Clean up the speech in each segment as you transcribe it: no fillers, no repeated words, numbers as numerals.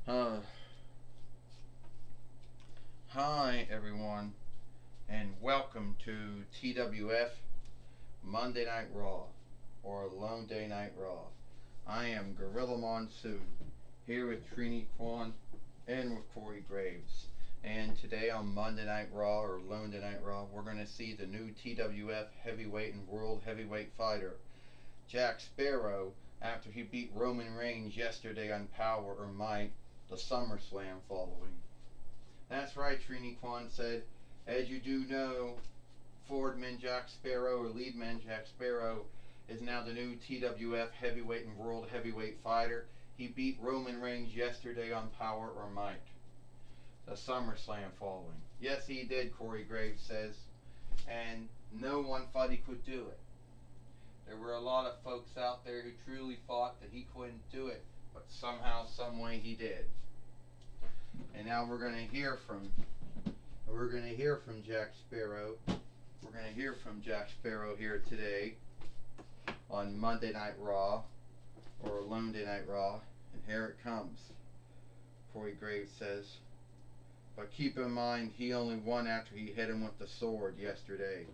Uh, Hi, everyone, and welcome to TWF Monday Night Raw, or Lone Day Night Raw. I am Gorilla Monsoon, here with Trini Kwan and with Corey Graves. And today on Monday Night Raw, or Lone Day Night Raw, we're going to see the new TWF heavyweight and world heavyweight fighter, Jack Sparrow, after he beat Roman Reigns yesterday on Power or Might, the SummerSlam following. That's right, Trini Kwan said. As you do know, Fordman Jack Sparrow, or Leadman Jack Sparrow, is now the new TWF heavyweight and world heavyweight fighter. He beat Roman Reigns yesterday on Power or Might, the SummerSlam following. Yes, he did, Corey Graves says. And no one thought he could do it. There were a lot of folks out there who truly thought that he couldn't do it, but somehow, someway he did. And now we're going to hear from Jack Sparrow. We're going to hear from Jack Sparrow here today on Monday Night Raw, or Lone Day Night Raw. And here it comes. Corey Graves says, but keep in mind he only won after he hit him with the sword yesterday.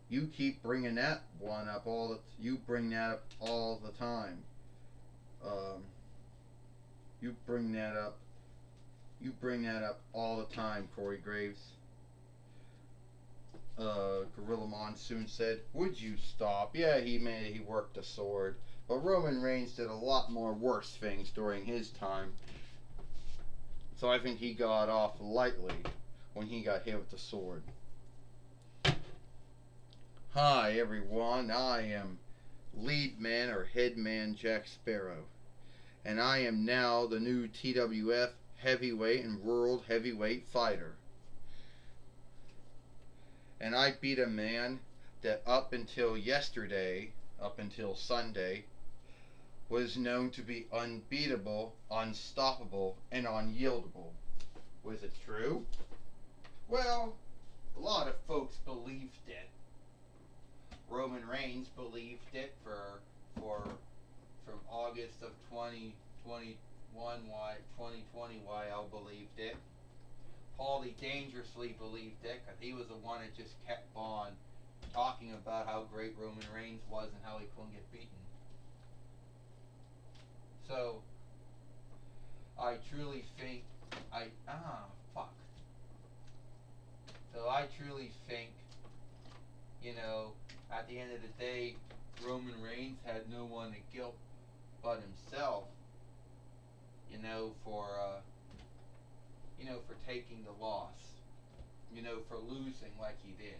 You keep bringing that one up you bring that up all the time. You bring that up. You bring that up all the time, Corey Graves. Gorilla Monsoon said, would you stop? Yeah, he worked the sword. But Roman Reigns did a lot more worse things during his time. So I think he got off lightly when he got hit with the sword. Hi everyone, I am lead man or head man Jack Sparrow. And I am now the new TWF heavyweight and world heavyweight fighter. And I beat a man that up until yesterday, up until Sunday, was known to be unbeatable, unstoppable, and unyieldable. Was it true? Well, a lot of folks believed it. Roman Reigns believed it from August of 2021, why 2020, YL believed it. Paulie dangerously believed it because he was the one that just kept on talking about how great Roman Reigns was and how he couldn't get beaten. So I truly think fuck. So I truly think, at the end of the day, Roman Reigns had no one to guilt but himself, for taking the loss, for losing like he did.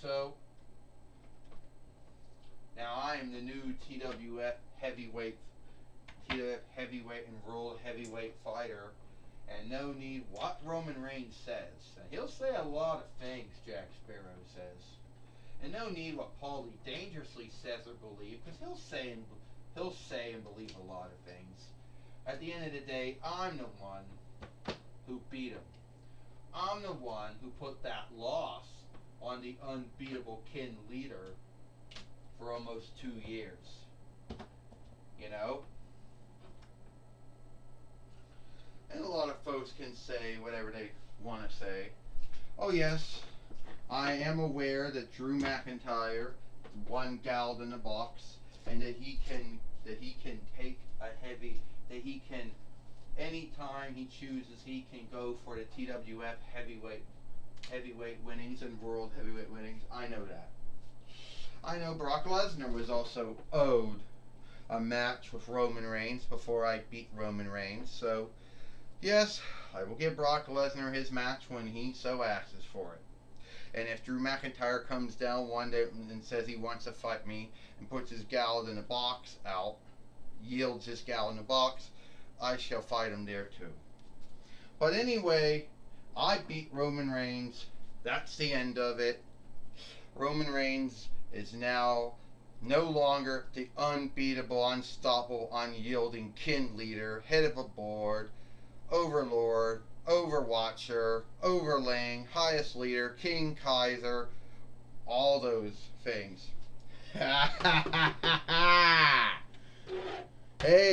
So now I am the new TWF heavyweight and world heavyweight fighter, and no need what Roman Reigns says. And he'll say a lot of things, Jack Sparrow says. And no need what Paulie dangerously says or believes, because he'll say and believe a lot of things. At the end of the day, I'm the one who beat him. I'm the one who put that loss on the unbeatable kin leader for almost 2 years. And a lot of folks can say whatever they want to say. Oh yes, I am aware that Drew McIntyre won Gold in the Box, and that he can take a heavy that he can anytime he chooses he can go for the TWF heavyweight winnings and world heavyweight winnings. I know that. I know Brock Lesnar was also owed a match with Roman Reigns before I beat Roman Reigns. So yes, I will give Brock Lesnar his match when he so asks for it. And if Drew McIntyre comes down one day and says he wants to fight me and puts his gal in the box out, yields his gal in the box, I shall fight him there too. But anyway, I beat Roman Reigns. That's the end of it. Roman Reigns is now no longer the unbeatable, unstoppable, unyielding kin leader, head of a board, overlord, overwatcher, overling, highest leader, King Kaiser, all those things.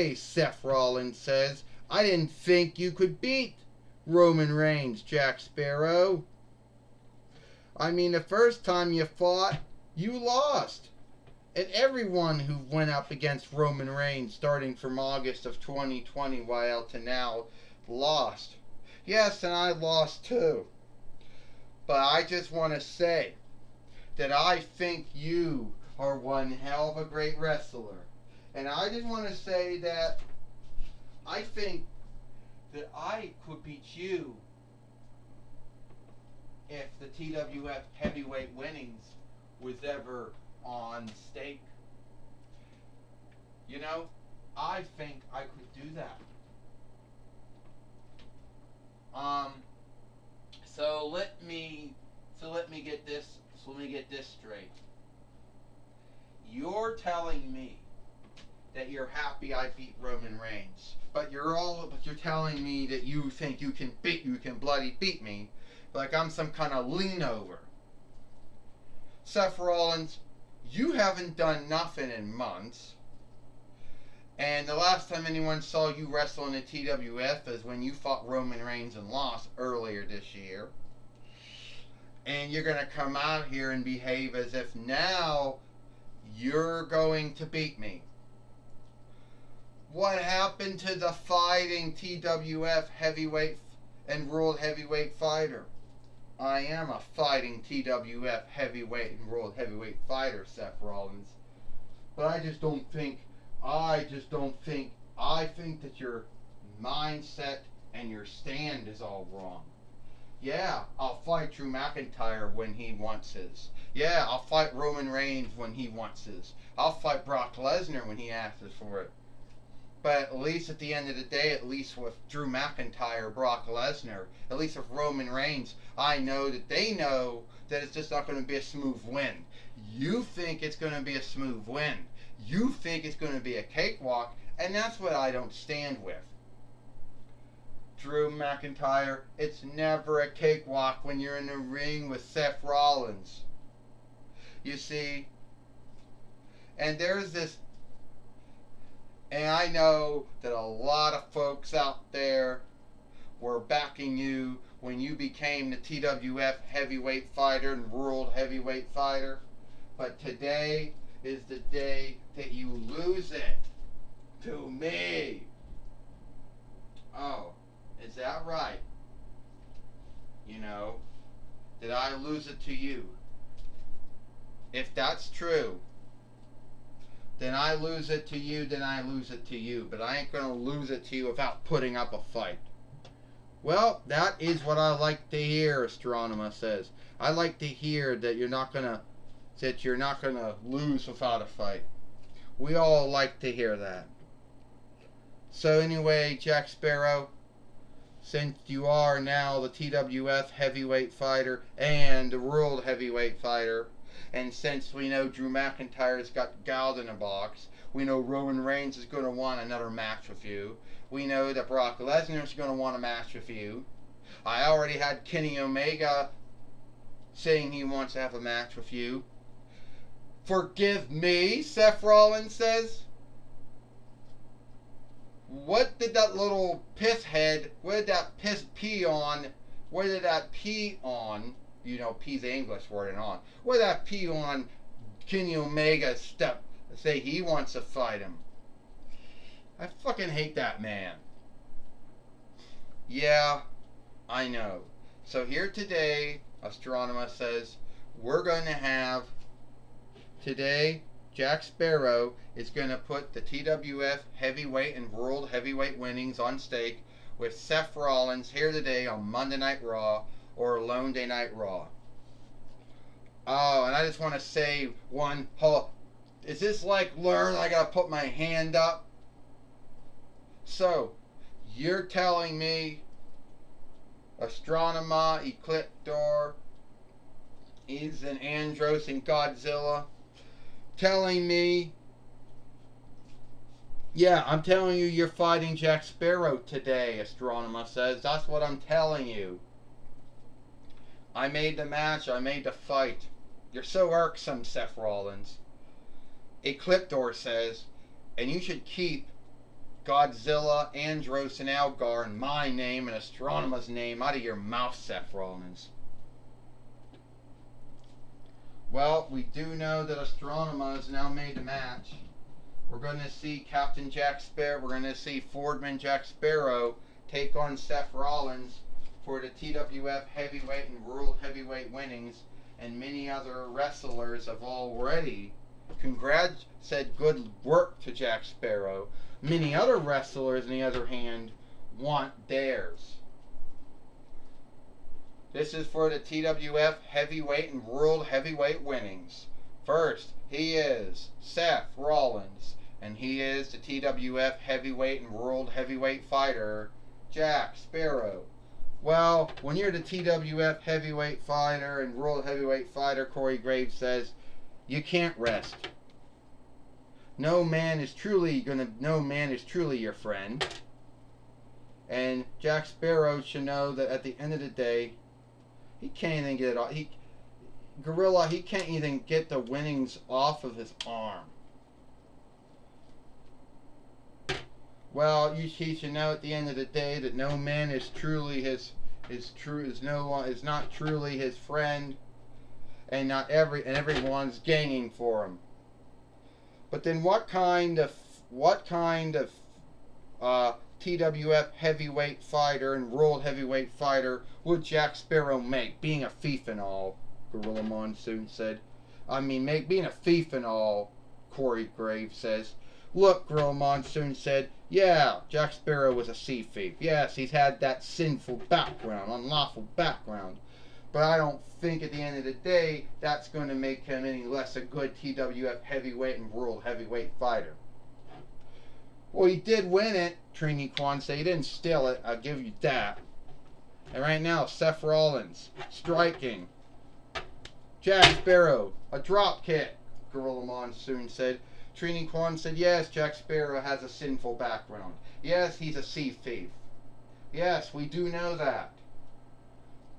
say, Seth Rollins says, I didn't think you could beat Roman Reigns, Jack Sparrow. I mean, the first time you fought, you lost. And everyone who went up against Roman Reigns starting from August of 2020 while to now lost. Yes, and I lost too. But I just want to say that I think you are one hell of a great wrestler. And I just want to say that I think that I could beat you if the TWF heavyweight winnings was ever on stake. You know, I think I could do that. So let me get this straight. You're telling me that you're happy I beat Roman Reigns, but you're telling me that you think you can bloody beat me, like I'm some kind of lean over. Seth Rollins, you haven't done nothing in months. And the last time anyone saw you wrestle in the TWF is when you fought Roman Reigns and lost earlier this year. And you're going to come out here and behave as if now you're going to beat me. What happened to the fighting TWF heavyweight and world heavyweight fighter? I am a fighting TWF heavyweight and world heavyweight fighter, Seth Rollins. But I think that your mindset and your stand is all wrong. Yeah, I'll fight Drew McIntyre when he wants his. Yeah, I'll fight Roman Reigns when he wants his. I'll fight Brock Lesnar when he asks for it. But at least at the end of the day, at least with Drew McIntyre, Brock Lesnar, at least with Roman Reigns, I know that they know that it's just not going to be a smooth win. You think it's going to be a smooth win. You think it's going to be a cakewalk, and that's what I don't stand with. Drew McIntyre, it's never a cakewalk when you're in the ring with Seth Rollins. You see, and there's this, and I know that a lot of folks out there were backing you when you became the TWF heavyweight fighter and world heavyweight fighter, but today is the day that you lose it to me. Oh, is that right? You know, did I lose it to you? If that's true, then I lose it to you, then I lose it to you. But I ain't going to lose it to you without putting up a fight. Well, that is what I like to hear, Astronema says. I like to hear that you're not going to lose without a fight. We all like to hear that. So anyway, Jack Sparrow, since you are now the TWF heavyweight fighter and the world heavyweight fighter, and since we know Drew McIntyre's got gouged in a box, we know Roman Reigns is going to want another match with you. We know that Brock Lesnar's going to want a match with you. I already had Kenny Omega saying he wants to have a match with you. Forgive me, Seth Rollins says. What did that little piss head, what did that pee on? You know, pee's the English word and on. What did that pee on Kenny Omega say he wants to fight him? I fucking hate that man. Yeah, I know. So here today, Astronema says, we're going to have, today, Jack Sparrow is going to put the TWF heavyweight and world heavyweight winnings on stake with Seth Rollins here today on Monday Night Raw or Lone Day Night Raw. Oh, and I just want to say is this like learn I got to put my hand up? So, you're telling me Astronema, Ecliptor, is an Andros and Godzilla telling me, yeah, I'm telling you you're fighting Jack Sparrow today, Astronema says. That's what I'm telling you. I made the match, I made the fight. You're so irksome, Seth Rollins. Ecliptor says, and you should keep Godzilla, Andros, and Algar, and my name and Astronema's name out of your mouth, Seth Rollins. Well, we do know that Astronema has now made the match. We're going to see Captain Jack Sparrow. We're going to see Fordman Jack Sparrow take on Seth Rollins for the TWF Heavyweight and World Heavyweight winnings, and many other wrestlers have already said good work to Jack Sparrow. Many other wrestlers, on the other hand, want theirs. This is for the TWF Heavyweight and World Heavyweight winnings. First, he is Seth Rollins, and he is the TWF Heavyweight and World Heavyweight fighter, Jack Sparrow. Well, when you're the TWF Heavyweight fighter and World Heavyweight fighter, Corey Graves says, you can't rest. No man is truly your friend. And Jack Sparrow should know that at the end of the day, he can't even get it off. Gorilla, he can't even get the winnings off of his arm. Well, he should know at the end of the day that no man is not truly his friend, and everyone's ganging for him. But then what kind of TWF heavyweight fighter and world heavyweight fighter would Jack Sparrow make, being a thief and all? Gorilla Monsoon said. Being a thief and all, Corey Graves says. Look, Gorilla Monsoon said, yeah, Jack Sparrow was a sea thief. Yes, he's had that sinful background, unlawful background. But I don't think at the end of the day that's going to make him any less a good TWF heavyweight and world heavyweight fighter. Well, he did win it, Trini Kwan said. He didn't steal it, I'll give you that. And right now, Seth Rollins, striking. Jack Sparrow, a drop kick, Gorilla Monsoon said. Trini Kwan said, yes, Jack Sparrow has a sinful background. Yes, he's a sea thief. Yes, we do know that.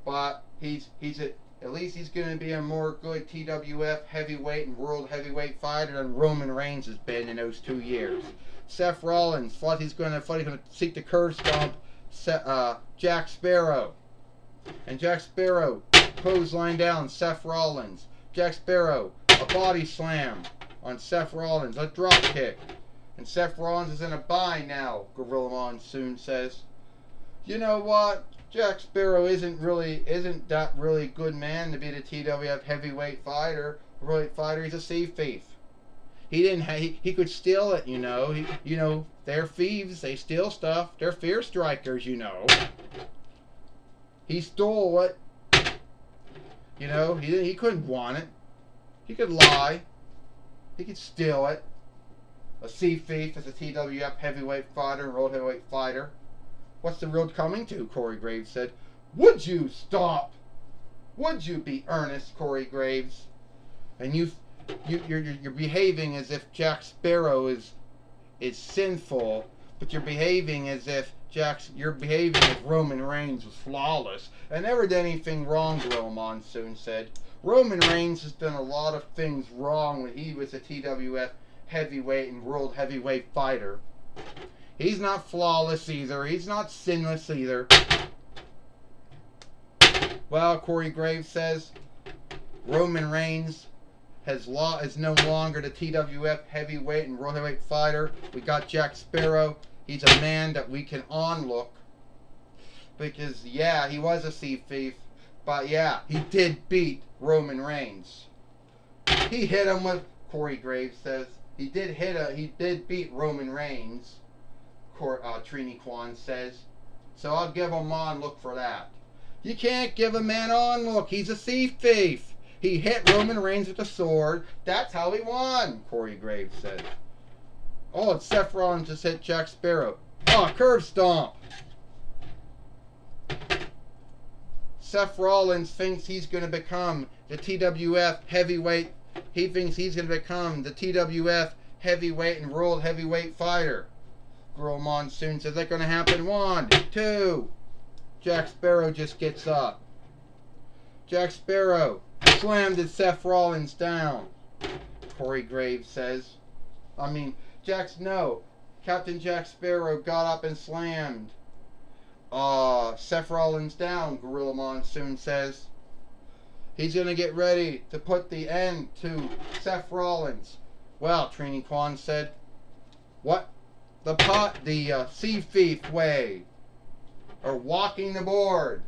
But at least he's going to be a more good TWF heavyweight and world heavyweight fighter than Roman Reigns has been in those 2 years. Seth Rollins thought he's going to seek the curb stomp Jack Sparrow. And Jack Sparrow clothesline down Seth Rollins. Jack Sparrow, a body slam on Seth Rollins, a drop kick. And Seth Rollins is in a bind now, Gorilla Monsoon says. You know what? Jack Sparrow isn't that really good man to be the TWF heavyweight fighter. He's a sea thief. He could steal it, you know. They're thieves. They steal stuff. They're fear strikers, you know. He stole it. You know, he couldn't want it. He could lie. He could steal it. A sea thief is a TWF heavyweight fighter and world heavyweight fighter. What's the road coming to? Corey Graves said. Would you stop? Would you be earnest, Corey Graves? And you're behaving as if Jack Sparrow is sinful, but you're behaving as if Roman Reigns was flawless and never did anything wrong, Gorilla Monsoon said. Roman Reigns has done a lot of things wrong when he was a TWF heavyweight and world heavyweight fighter. He's not flawless either. He's not sinless either. Well, Corey Graves says Roman Reigns is no longer the TWF heavyweight and world heavyweight fighter. We got Jack Sparrow. He's a man that we can onlook. Because, yeah, he was a sea thief. But, yeah, he did beat Roman Reigns. He hit him with, Corey Graves says, he did beat Roman Reigns, Trini Kwan says. So I'll give him onlook for that. You can't give a man onlook. He's a sea thief. He hit Roman Reigns with a sword. That's how he won, Corey Graves said. Oh, it's Seth Rollins just hit Jack Sparrow. Oh, curb stomp. Seth Rollins thinks he's going to become the TWF heavyweight. He thinks he's going to become the TWF heavyweight and world heavyweight fighter. Gorilla Monsoon says that's going to happen. 1, 2. Jack Sparrow just gets up. Jack Sparrow slammed Seth Rollins down, Corey Graves says. Captain Jack Sparrow got up and slammed Seth Rollins down, Gorilla Monsoon says. He's going to get ready to put the end to Seth Rollins. Well, Trini Kwan said, what? The sea thief way. Or walking the board,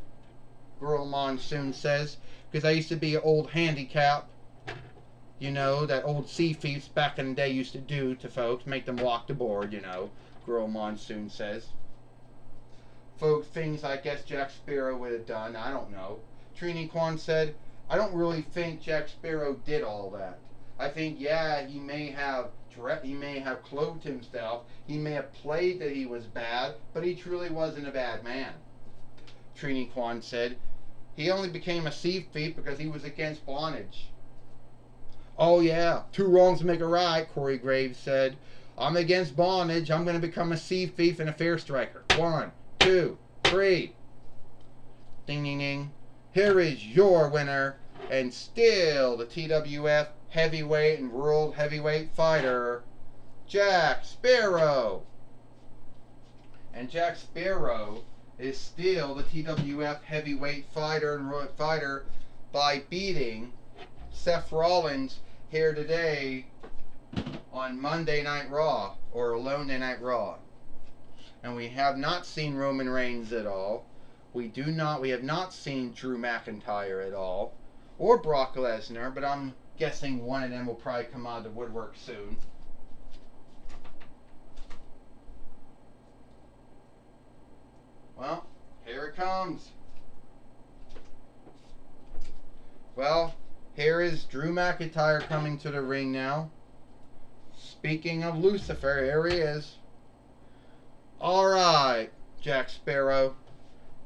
Gorilla Monsoon says. Because I used to be an old handicap. You know, that old sea thieves back in the day used to do to folks. Make them walk the board, you know, Gorilla Monsoon says. Folks, things I guess Jack Sparrow would have done, I don't know. Trini Kwan said, I don't really think Jack Sparrow did all that. I think, yeah, he may have clothed himself. He may have played that he was bad, but he truly wasn't a bad man. Trini Kwan said, he only became a sea thief because he was against bondage. Oh yeah, 2 wrongs make a right, Corey Graves said. I'm against bondage. I'm going to become a sea thief and a fair striker. 1, 2, 3. Ding, ding, ding. Here is your winner, and still the TWF heavyweight and world heavyweight fighter, Jack Sparrow. And Jack Sparrow is still the TWF heavyweight fighter and world fighter by beating Seth Rollins here today on Monday Night Raw, or Monday Night Raw. And we have not seen Roman Reigns at all. We have not seen Drew McIntyre at all, or Brock Lesnar, but I'm guessing one of them will probably come out of the woodwork soon. Well, here it comes. Well, here is Drew McIntyre coming to the ring now. Speaking of Lucifer, here he is. Alright, Jack Sparrow.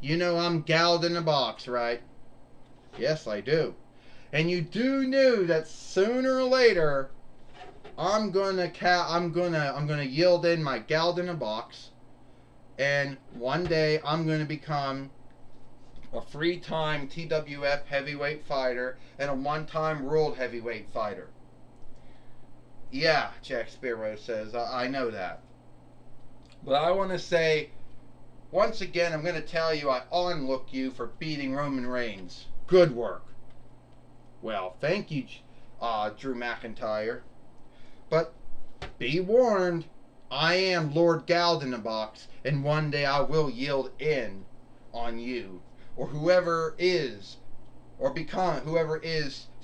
You know I'm galled in the box, right? Yes, I do. And you do know that sooner or later I'm gonna yield in my galled in the box, and one day I'm gonna become a 3-time TWF heavyweight fighter and a 1-time world heavyweight fighter. Yeah, Jack Sparrow says, I know that. But I want to say, once again, I'm going to tell you I unlook you for beating Roman Reigns. Good work. Well, thank you, Drew McIntyre. But be warned, I am Lord Galled in the box, and one day I will yield in on you, or whoever is the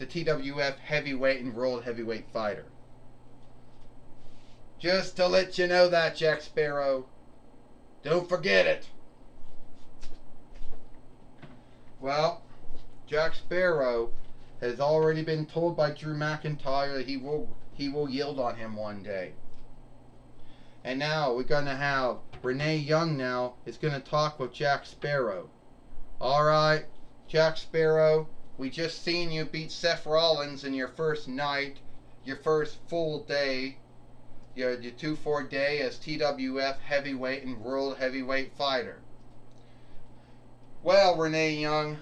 TWF heavyweight and world heavyweight fighter. Just to let you know that, Jack Sparrow. Don't forget it. Well, Jack Sparrow has already been told by Drew McIntyre that he will yield on him one day. And now we're going to have Renee Young now is going to talk with Jack Sparrow. Alright, Jack Sparrow, we just seen you beat Seth Rollins in your first night, your first full day, your 2-4 day as TWF heavyweight and world heavyweight fighter. Well, Renee Young,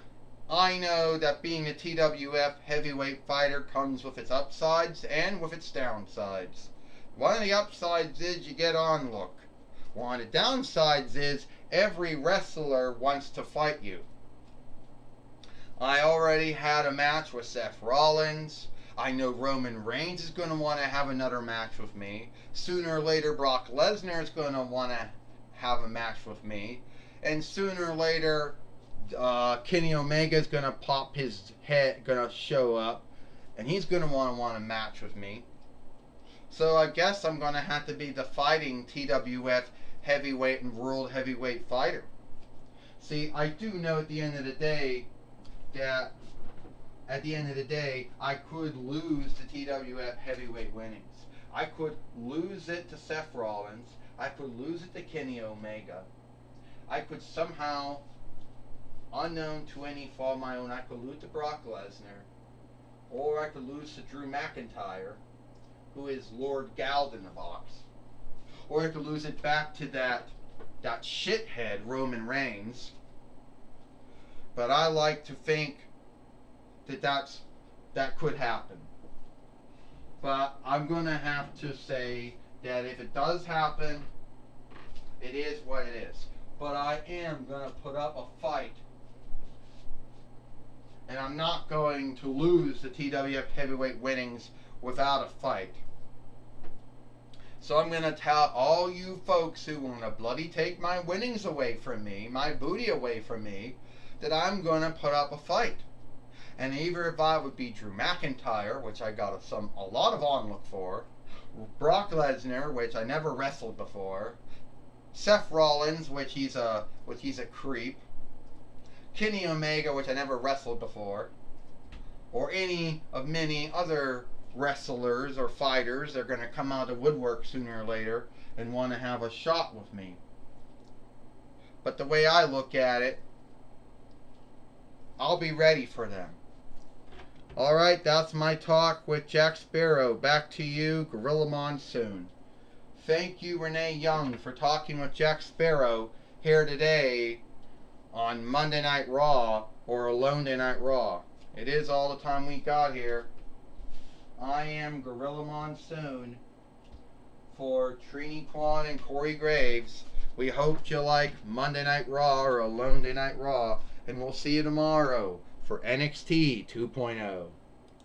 I know that being a TWF heavyweight fighter comes with its upsides and with its downsides. One of the upsides is you get on look. One of the downsides is every wrestler wants to fight you. I already had a match with Seth Rollins. I know Roman Reigns is going to want to have another match with me. Sooner or later, Brock Lesnar is going to want to have a match with me. And sooner or later, Kenny Omega is going to pop his head, going to show up. And he's going to want a match with me. So I guess I'm going to have to be the fighting TWF heavyweight and world heavyweight fighter. See, I do know at the end of the day that I could lose the TWF heavyweight winnings. I could lose it to Seth Rollins. I could lose it to Kenny Omega. I could somehow, unknown to any fault of my own, I could lose to Brock Lesnar. Or I could lose to Drew McIntyre, who is Lord Galled in the box. Or I could lose it back to that shithead Roman Reigns. But I like to think that could happen. But I'm going to have to say that if it does happen, it is what it is. But I am going to put up a fight. And I'm not going to lose the TWF heavyweight winnings without a fight. So I'm going to tell all you folks who want to bloody take my winnings away from me, my booty away from me, that I'm going to put up a fight. And either if I would be Drew McIntyre, which I got a lot of onlook for, Brock Lesnar, which I never wrestled before, Seth Rollins, which he's a creep, Kenny Omega, which I never wrestled before, or any of many other wrestlers or fighters that are going to come out of woodwork sooner or later and want to have a shot with me. But the way I look at it, I'll be ready for them. Alright, that's my talk with Jack Sparrow. Back to you, Gorilla Monsoon. Thank you, Renee Young, for talking with Jack Sparrow here today on Monday Night Raw or Alone Day Night Raw. It is all the time we got here. I am Gorilla Monsoon for Trini Kwan and Corey Graves. We hope you like Monday Night Raw or Alone Day Night Raw, and we'll see you tomorrow for NXT 2.0.